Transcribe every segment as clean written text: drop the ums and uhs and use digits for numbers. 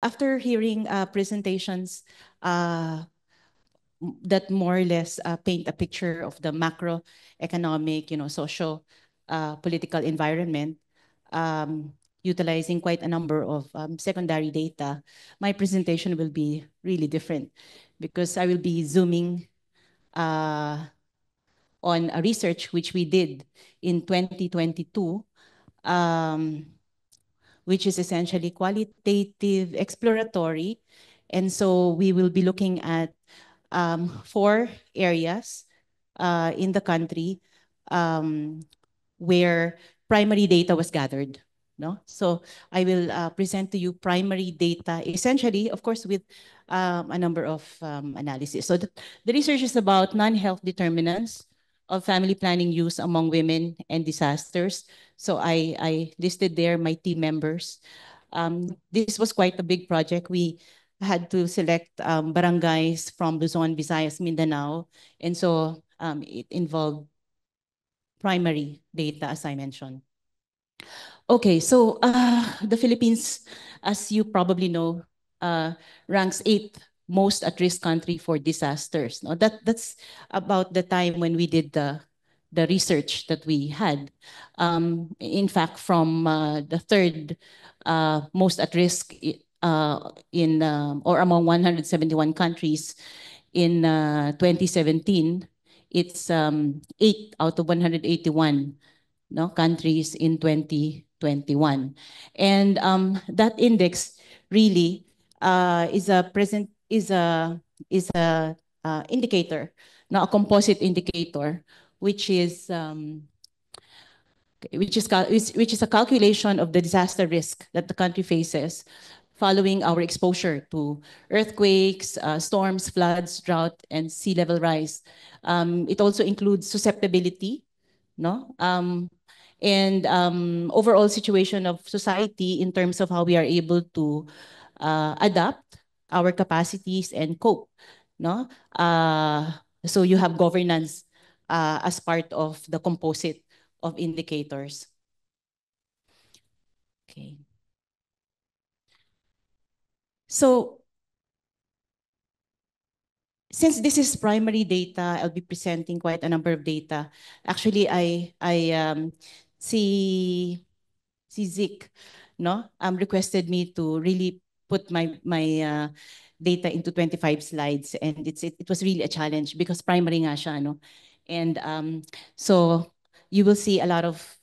after hearing presentations that more or less paint a picture of the macroeconomic, social, political environment, utilizing quite a number of secondary data, my presentation will be really different because I will be zooming on a research which we did in 2022, um, which is essentially qualitative exploratory. And so we will be looking at 4 areas in the country um, where primary data was gathered. No? So I will present to you primary data, essentially, of course, with a number of analysis. So the research is about non-health determinants of family planning use among women and disasters. So I listed there my team members. This was quite a big project. We had to select barangays from Luzon, Visayas, Mindanao. And so it involved primary data, as I mentioned. Okay, so the Philippines, as you probably know, ranks 8th most at-risk country for disasters. No, that's about the time when we did the research that we had. In fact, from the third most at risk in or among 171 countries in 2017, it's 8 out of 181 countries in 2021. And that index really is a present is a indicator, now a composite indicator, which is which is a calculation of the disaster risk that the country faces following our exposure to earthquakes, storms, floods, drought, and sea level rise. It also includes susceptibility, no? And overall situation of society in terms of how we are able to adapt our capacities and cope, no? So you have governance as part of the composite of indicators. Okay. So since this is primary data, I'll be presenting quite a number of data. Actually, see Zik, no, requested me to really put my data into 25 slides, and it was really a challenge because primary nga siya, no, and so you will see a lot of,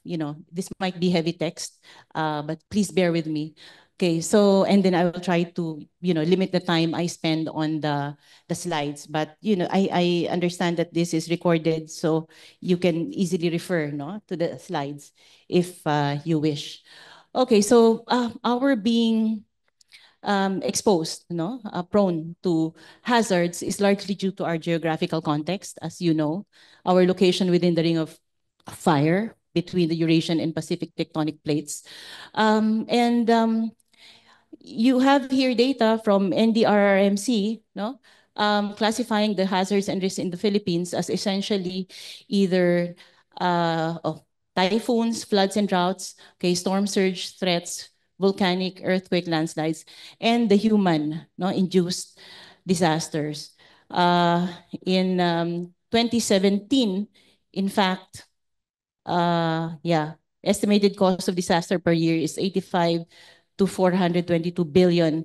this might be heavy text, but please bear with me. Okay, so and then I will try to limit the time I spend on the slides, but I understand that this is recorded, so you can easily refer to the slides if you wish. Okay, so our being exposed, prone to hazards is largely due to our geographical context, as you know, our location within the Ring of Fire between the Eurasian and Pacific tectonic plates. And you have here data from NDRRMC, no? Classifying the hazards and risks in the Philippines as essentially either typhoons, floods and droughts, okay, storm surge threats, volcanic, earthquake, landslides, and the human induced disasters. In 2017, in fact, estimated cost of disaster per year is 85 to 422 billion.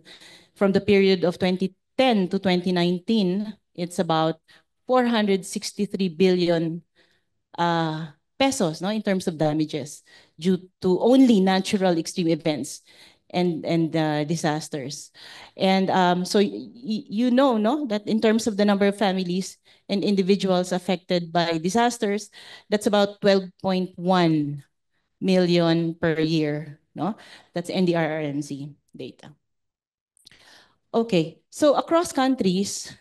From the period of 2010 to 2019, it's about 463 billion pesos, in terms of damages due to only natural extreme events and disasters. And so you know, no, that in terms of the number of families and individuals affected by disasters, that's about 12.1 million per year, no? That's NDRRMC data. Okay, so across countries,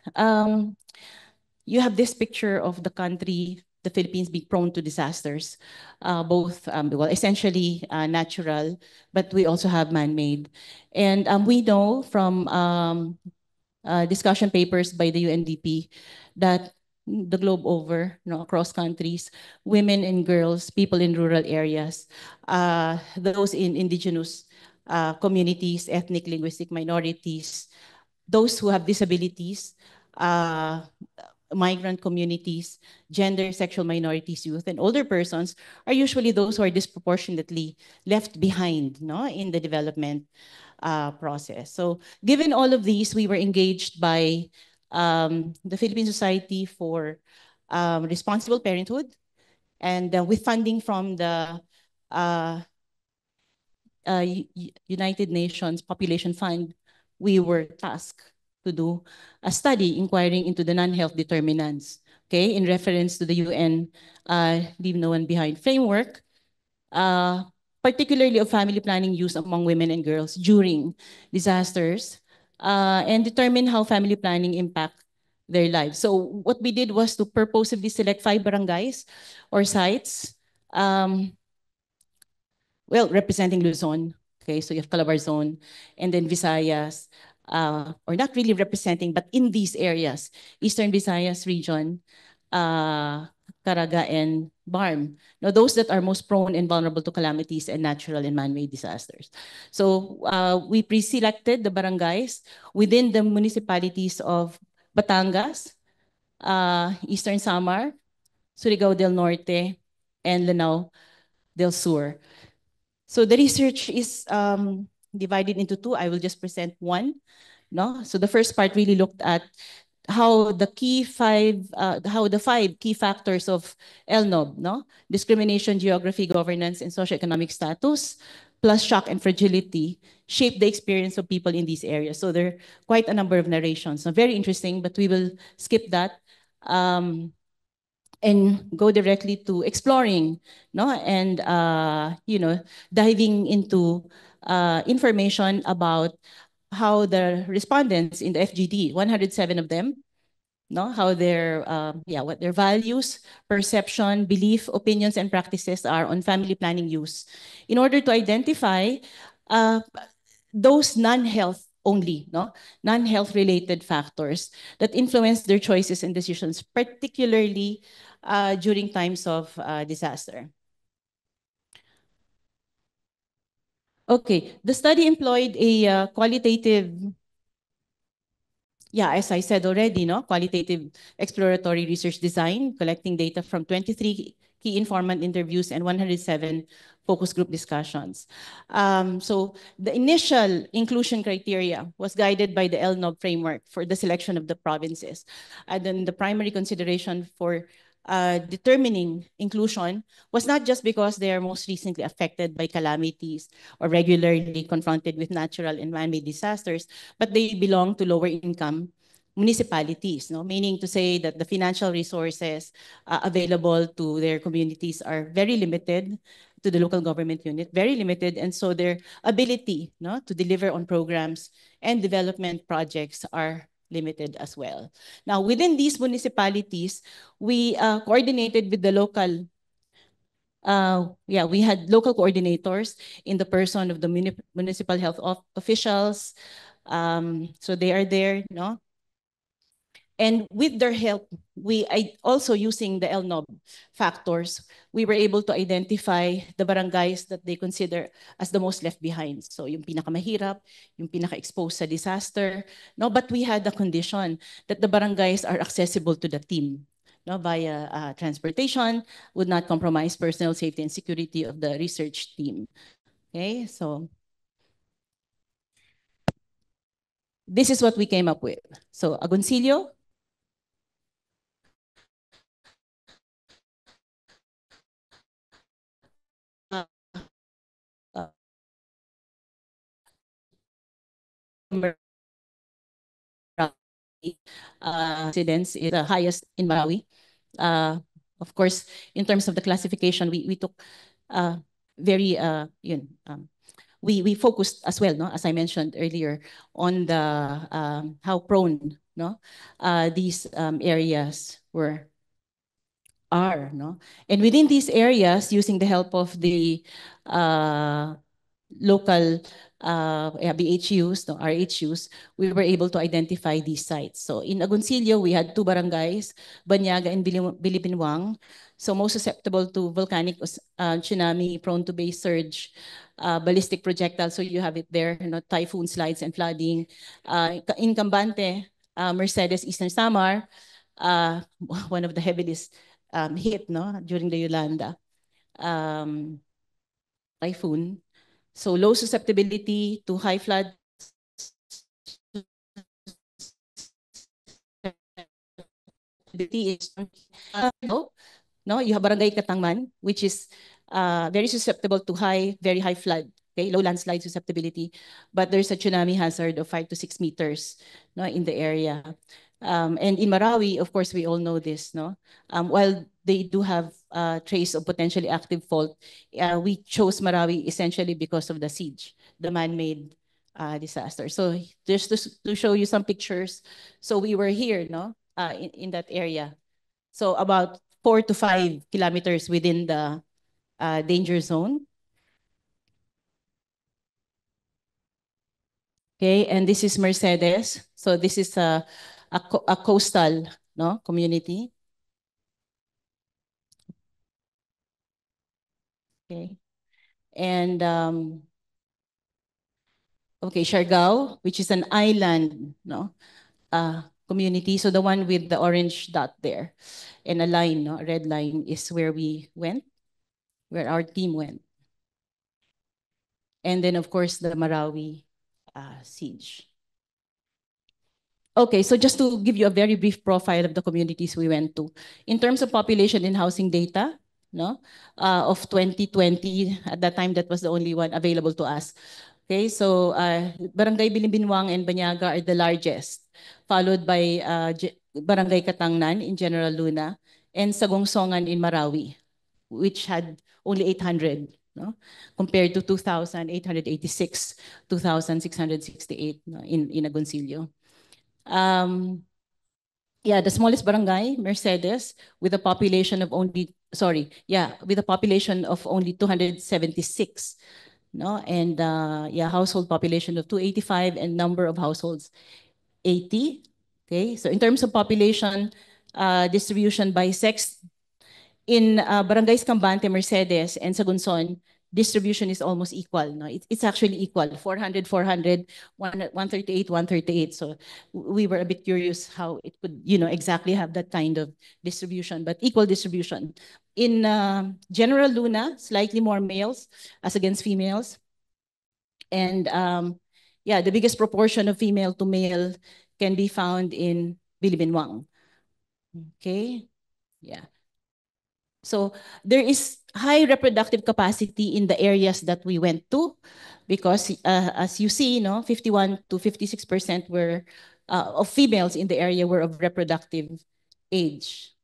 you have this picture of the country, the Philippines, being prone to disasters, both, well, essentially natural, but we also have man-made. And we know from discussion papers by the UNDP that the globe over, across countries, women and girls, people in rural areas, those in indigenous communities, ethnic, linguistic minorities, those who have disabilities, uh, migrant communities, gender, sexual minorities, youth, and older persons are usually those who are disproportionately left behind, no, in the development process. So given all of these, we were engaged by the Philippine Society for Responsible Parenthood, and with funding from the uh, United Nations Population Fund, we were tasked to do a study inquiring into the non-health determinants, okay, in reference to the UN Leave No One Behind framework, uh, particularly of family planning use among women and girls during disasters, and determine how family planning impact their lives. So what we did was to purposefully select 5 barangays or sites, um, well, representing Luzon. Okay, so you have Calabarzon, and then Visayas, or not really representing, but in these areas, Eastern Visayas region, Caraga and Barm. Now, those that are most prone and vulnerable to calamities and natural and man-made disasters. So we pre-selected the barangays within the municipalities of Batangas, Eastern Samar, Surigao del Norte, and Lanao del Sur. So the research is divided into 2. I will just present one. No? So the first part really looked at how the how the 5 key factors of LNOB, no? Discrimination, geography, governance, and socioeconomic status, plus shock and fragility, shape the experience of people in these areas. So there are quite a number of narrations. So very interesting, but we will skip that. And go directly to exploring, no, and diving into information about how the respondents in the FGD, 107 of them, no, how their what their values, perception, belief, opinions, and practices are on family planning use, in order to identify uh, those non-health only, no, non-health related factors that influence their choices and decisions, particularly during times of disaster. Okay, the study employed a qualitative, as I said already, no, qualitative exploratory research design, collecting data from 23 key informant interviews and 107 focus group discussions. So the initial inclusion criteria was guided by the LNOB framework for the selection of the provinces. And then the primary consideration for determining inclusion was not just because they are most recently affected by calamities or regularly confronted with natural and man-made disasters, but they belong to lower income municipalities, no? Meaning to say that the financial resources available to their communities are very limited, to the local government unit, very limited, and so their ability, no, to deliver on programs and development projects are limited as well. Now, within these municipalities, we coordinated with the local we had local coordinators in the person of the municipal health officials. So they are there, no? And with their help, also using the LNOB factors, we were able to identify the barangays that they consider as the most left behind. So yung pinakamahirap, yung pinaka-exposed sa disaster. No, but we had the condition that the barangays are accessible to the team, no, via transportation, would not compromise personal safety and security of the research team. Okay, so this is what we came up with. So Agoncillo, uh, uh, incidence is the highest in Marawi. Of course, in terms of the classification, we took very we focused as well, no, as I mentioned earlier, on the how prone, no, these areas are, no, and within these areas, using the help of the local BHUs, no, RHUs, we were able to identify these sites. So in Agoncillo, we had 2 barangays, Banyaga and Bilibinwang. So most susceptible to volcanic tsunami, prone to base surge, ballistic projectiles. So you have it there, you know, typhoon slides and flooding. In Cambante, Mercedes, Eastern Samar, one of the heaviest hit, no, during the Yolanda typhoon. So low susceptibility to high flood is no, you have Barangay Katangman, which is very susceptible to very high flood, okay, low landslide susceptibility, but there's a tsunami hazard of 5 to 6 meters, no, in the area. And in Marawi, of course, we all know this, no. While they do have trace of potentially active fault, we chose Marawi essentially because of the siege, the man-made disaster. So just to show you some pictures, so we were here, no, in that area. So about 4 to 5 kilometers within the danger zone. Okay, and this is Mercedes. So this is a coastal, no, community. Okay, and okay, Siargao, which is an island, no, community. So the one with the orange dot there, and a line, no, a red line is where we went, where our team went. And then of course the Marawi siege. Okay, so just to give you a very brief profile of the communities we went to. In terms of population and housing data, no, of 2020, at that time that was the only one available to us. Okay, so Barangay Bilimbinwang and Banyaga are the largest, followed by Barangay Katangnan in General Luna, and Sagungsongan in Marawi, which had only 800, no, compared to 2,886, 2,668, no, in Agoncillo. Yeah, the smallest barangay, Mercedes, with a population of only, with a population of only 276, no, and yeah, household population of 285 and number of households 80. Okay, so in terms of population distribution by sex, in Barangays Cambante, Mercedes, and Sagunson, distribution is almost equal. No? It's actually equal, 400, 400, 138, 138. So we were a bit curious how it could, exactly have that kind of distribution, but equal distribution. In General Luna, slightly more males as against females. And yeah, the biggest proportion of female to male can be found in Bilibinwang. Okay, yeah. So there is high reproductive capacity in the areas that we went to, because as you see, 51 to 56% were of females in the area were of reproductive age.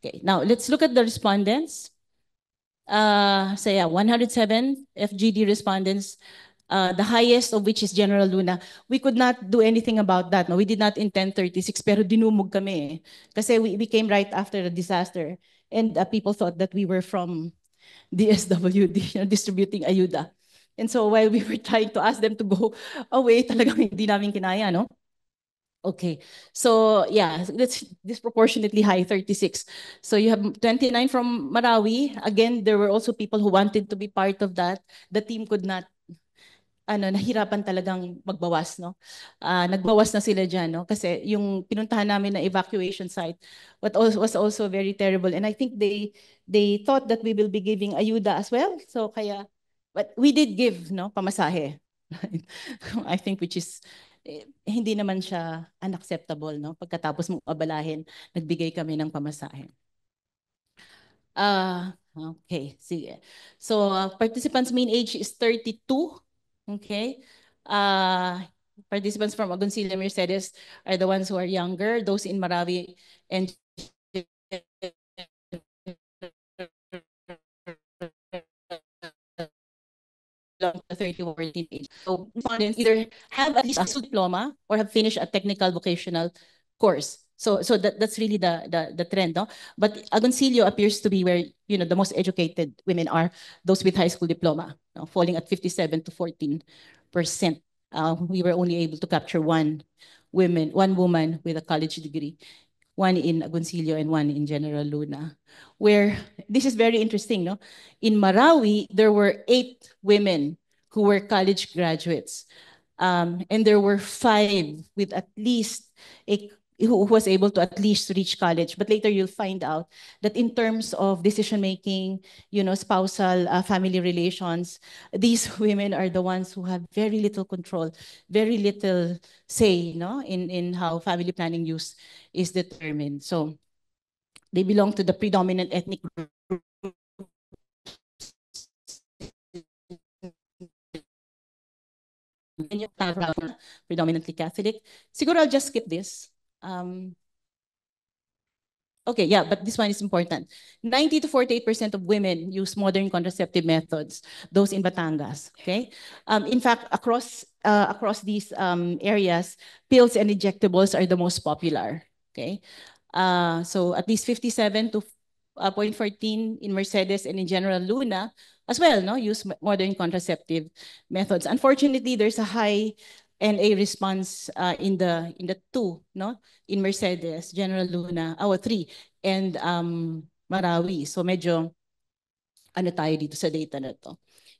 Okay, now let's look at the respondents. So yeah, 107 FGD respondents, the highest of which is General Luna. We could not do anything about that. No? We did not intend 36, pero dinumog kami eh. Kasi we came right after the disaster. And people thought that we were from DSWD, distributing ayuda. And so while we were trying to ask them to go away, talagang hindi namin kinaya, no? Okay, so yeah, that's disproportionately high, 36. So you have 29 from Marawi. Again, there were also people who wanted to be part of that. The team could not, nahirapan talagang magbawas, no? Nagbawas na sila dyan, no? Kasi yung pinuntahan namin na evacuation site was also very terrible. And I think they thought that we will be giving ayuda as well. So kaya, but we did give, no, pamasahe. I think which is, hindi naman siya unacceptable, no? Pagkatapos mong abalahin, nagbigay kami ng pamasahe. Okay, sige. So participants' mean age is 32. Okay. Participants from Agoncillo Mercedes are the ones who are younger. Those in Marawi and 30 or teenage. So respondents either have at least a school diploma or have finished a technical vocational course. So that's really the trend, no? But Agoncillo appears to be where the most educated women are those with high school diploma, falling at 57 to 14%. We were only able to capture one woman with a college degree, one in Agoncillo and one in General Luna. Where this is very interesting, no? In Marawi, there were 8 women who were college graduates. And there were 5 with at least who was able to at least reach college. But later you'll find out that in terms of decision making, spousal family relations, these women are the ones who have very little control, very little say, in how family planning use is determined. So they belong to the predominant ethnic group. Predominantly Catholic. Siguro I'll just skip this. Okay, yeah, but this one is important. 90 to 48% of women use modern contraceptive methods, those in Batangas, okay? In fact, across these areas, pills and injectables are the most popular, okay? So at least 57 to 0.14 in Mercedes and in General Luna as well, no, use modern contraceptive methods. Unfortunately, there's a high NA response in the 2, no, in Mercedes, General Luna, 3, and Marawi. So medyo ano tayo dito sa data na to.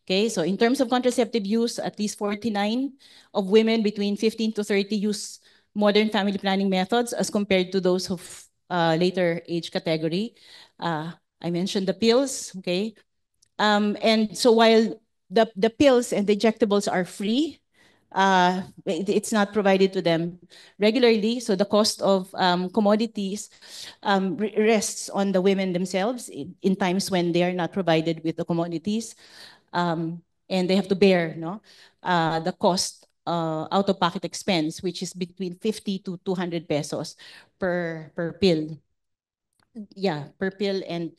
Okay, so in terms of contraceptive use, at least 49 of women between 15 to 30 use modern family planning methods as compared to those of later age category. I mentioned the pills, okay? And so while the pills and the injectables are free, it's not provided to them regularly. So the cost of commodities rests on the women themselves in times when they are not provided with the commodities. And they have to bear the cost out-of-pocket expense, which is between 50 to 200 pesos per pill. Yeah, per pill. And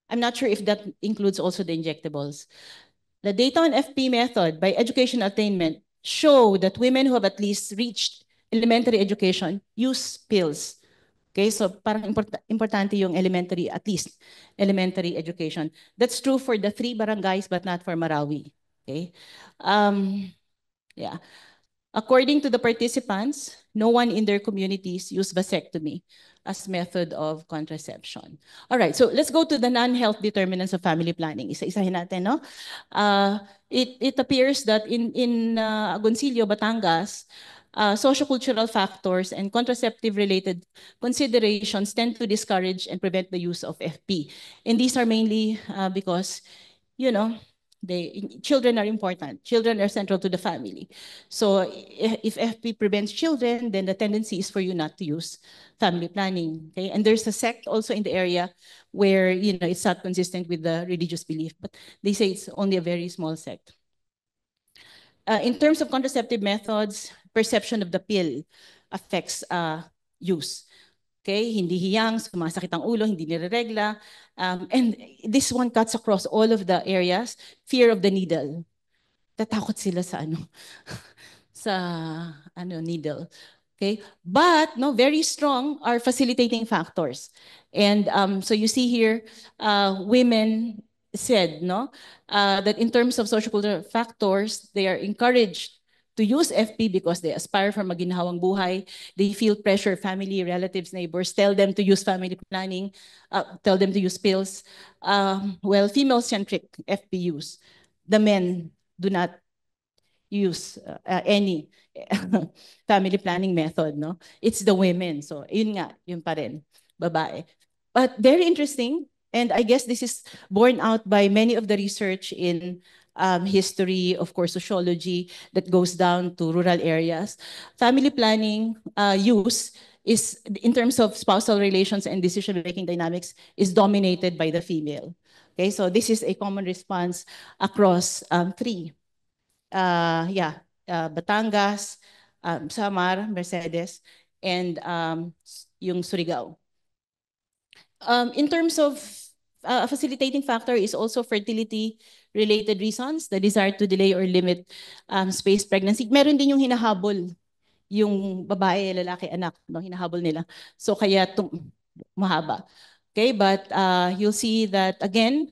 I'm not sure if that includes also the injectables. The data on FP method by education attainment show that women who have at least reached elementary education use pills. Okay, so parang importante yung at least elementary education. That's true for the 3 barangays, but not for Marawi. Okay, yeah. According to the participants, no one in their communities use vasectomy as method of contraception. All right, so let's go to the non-health determinants of family planning. Isa-isahin natin, no? It appears that in Agoncillo, Batangas, sociocultural factors and contraceptive-related considerations tend to discourage and prevent the use of FP. And these are mainly because, children are important. Children are central to the family. So if FP prevents children, then the tendency is for you not to use family planning. Okay, and there's a sect also in the area where it's not consistent with the religious belief, but they say it's only a very small sect. In terms of contraceptive methods, perception of the pill affects use. Okay, hindi hiyang, sumasakit ang ulo, hindi nireregla. And this one cuts across all of the areas. Fear of the needle. Tatakot sila sa needle. Okay, but very strong are facilitating factors. And so you see here, women said that in terms of sociocultural factors, they are encouraged to use FP because they aspire for maginhawang buhay. They feel pressure, family, relatives, neighbors tell them to use family planning, tell them to use pills. Well, female-centric FP use. The men do not use any family planning method, no? It's the women. So, yun pa rin, babae. But very interesting, and I guess this is borne out by many of the research in history, of course, sociology, that goes down to rural areas. Family planning use is, in terms of spousal relations and decision-making dynamics, is dominated by the female. Okay, so this is a common response across 3. Batangas, Samar, Mercedes, and yung Surigao. In terms of a facilitating factor is also fertility-related reasons, the desire to delay or limit spaced pregnancy. Meron din yung hinahabol yung babae, lalaki, anak, no, hinahabol nila. So kaya mahaba. Okay, but you'll see that again,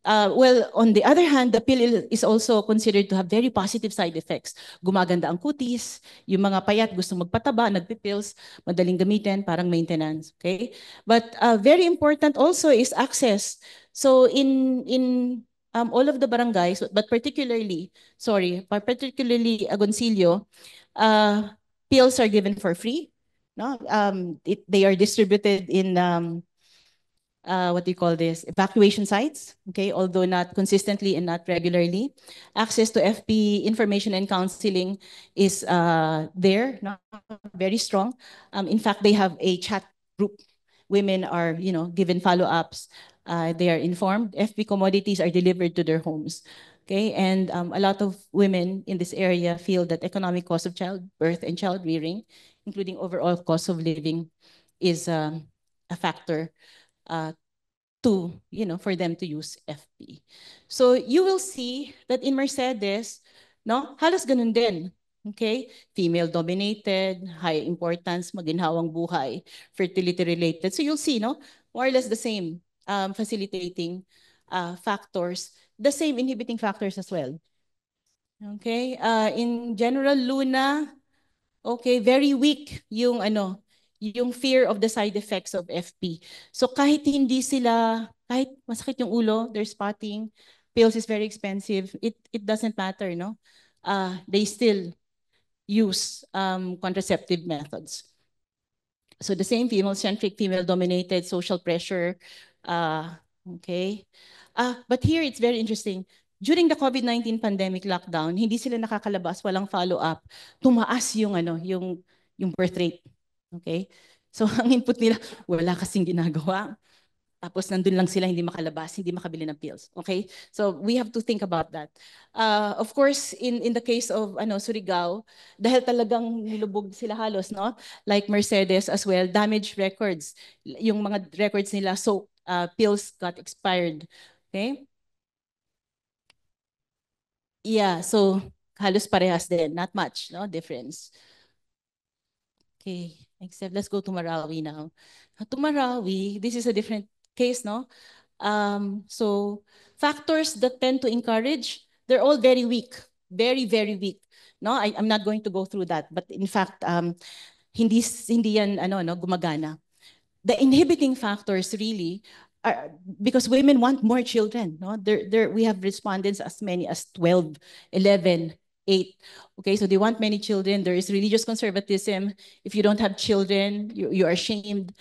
well, on the other hand, the pill is also considered to have very positive side effects. Gumaganda ang kutis, yung mga payat gustong magpataba, nagpipills, madaling gamitin, parang maintenance. Okay? But very important also is access. So in all of the barangays, but particularly Agoncillo, pills are given for free. No, they are distributed in what do you call this, evacuation sites, okay, although not consistently and not regularly. Access to FP information and counseling is there, not very strong. In fact, they have a chat group. Women are, given follow-ups. They are informed. FP commodities are delivered to their homes. Okay, and a lot of women in this area feel that economic cost of childbirth and child rearing, including overall cost of living, is a factor uh, for them to use FP. So you will see that in Mercedes, no, halos ganun din. Okay? Female dominated, high importance, maginhawang buhay, fertility related. So you'll see, no, more or less the same facilitating factors, the same inhibiting factors as well. Okay? In general, Luna, okay, very weak yung fear of the side effects of FP. So kahit masakit yung ulo, they're spotting, pills is very expensive, it doesn't matter, no? They still use contraceptive methods. So the same female-centric, female-dominated social pressure, okay? But here it's very interesting. During the COVID-19 pandemic lockdown, hindi sila nakakalabas, walang follow-up. Tumaas yung birth rate. Okay? So ang input nila, wala kasing ginagawa. Tapos nandun lang sila, hindi makalabas, hindi makabili ng pills. Okay? So we have to think about that. Of course, in the case of Surigao, dahil talagang nilubog sila halos, no? Like Mercedes as well, damaged records. Yung mga records nila, so pills got expired. Okay? Yeah, so halos parehas din, not much, no difference. Okay, except let's go to Marawi now. To Marawi, this is a different case, no? So factors that tend to encourage, they're all very weak, very, very weak. No, I'm not going to go through that, but in fact, hindi yan gumagana. The inhibiting factors really are because women want more children. No? We have respondents as many as 12, 11, 8. Okay, so they want many children. There is religious conservatism. If you don't have children, you are shamed.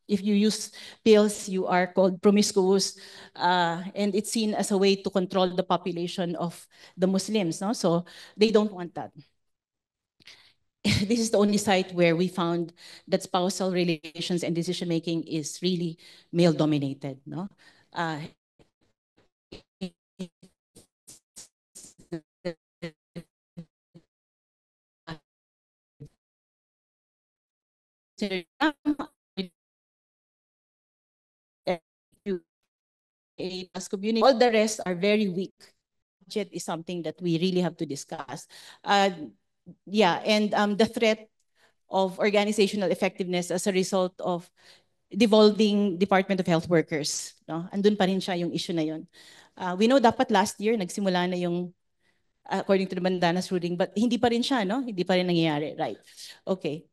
If you use pills, you are called promiscuous. And it's seen as a way to control the population of the Muslims. No? So they don't want that. This is the only site where we found that spousal relations and decision making is really male dominated. No, community. All the rest are very weak. Budget is something that we really have to discuss. Yeah, and the threat of organizational effectiveness as a result of devolving Department of Health workers. No? Andun pa rin siya yung issue na yun. We know dapat last year nagsimula na yung according to the Mandanas ruling, but hindi pa rin siya, no? Hindi pa rin nangyayari, right? Okay.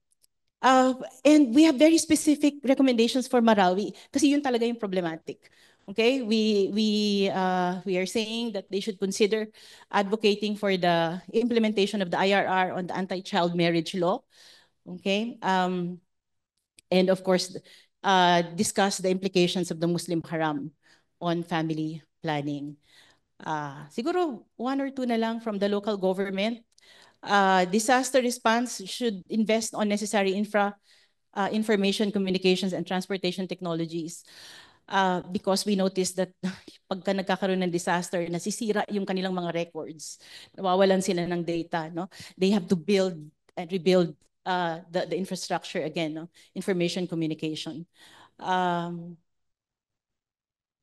And we have very specific recommendations for Marawi kasi yun talaga yung problematic. Okay, we are saying that they should consider advocating for the implementation of the IRR on the anti-child marriage law. Okay, and of course, discuss the implications of the Muslim Haram on family planning. Siguro one or two na lang from the local government. Disaster response should invest on necessary information, communications, and transportation technologies. Because we noticed that pagka nagkakaroon ng disaster, nasisira yung kanilang mga records. Nawawalan sila ng data. No? They have to build and rebuild the infrastructure again, no? Information communication.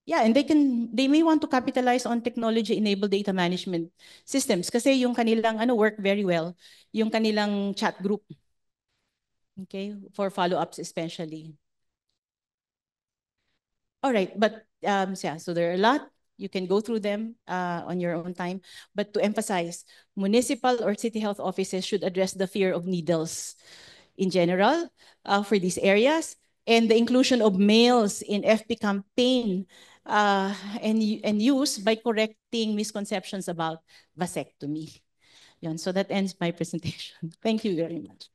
Yeah, and they may want to capitalize on technology-enabled data management systems kasi yung kanilang work very well, yung kanilang chat group, okay, for follow-ups especially. All right, but yeah, so there are a lot. You can go through them on your own time. But to emphasize, municipal or city health offices should address the fear of needles in general for these areas, and the inclusion of males in FP campaign and use by correcting misconceptions about vasectomy. Yun, so that ends my presentation. Thank you very much.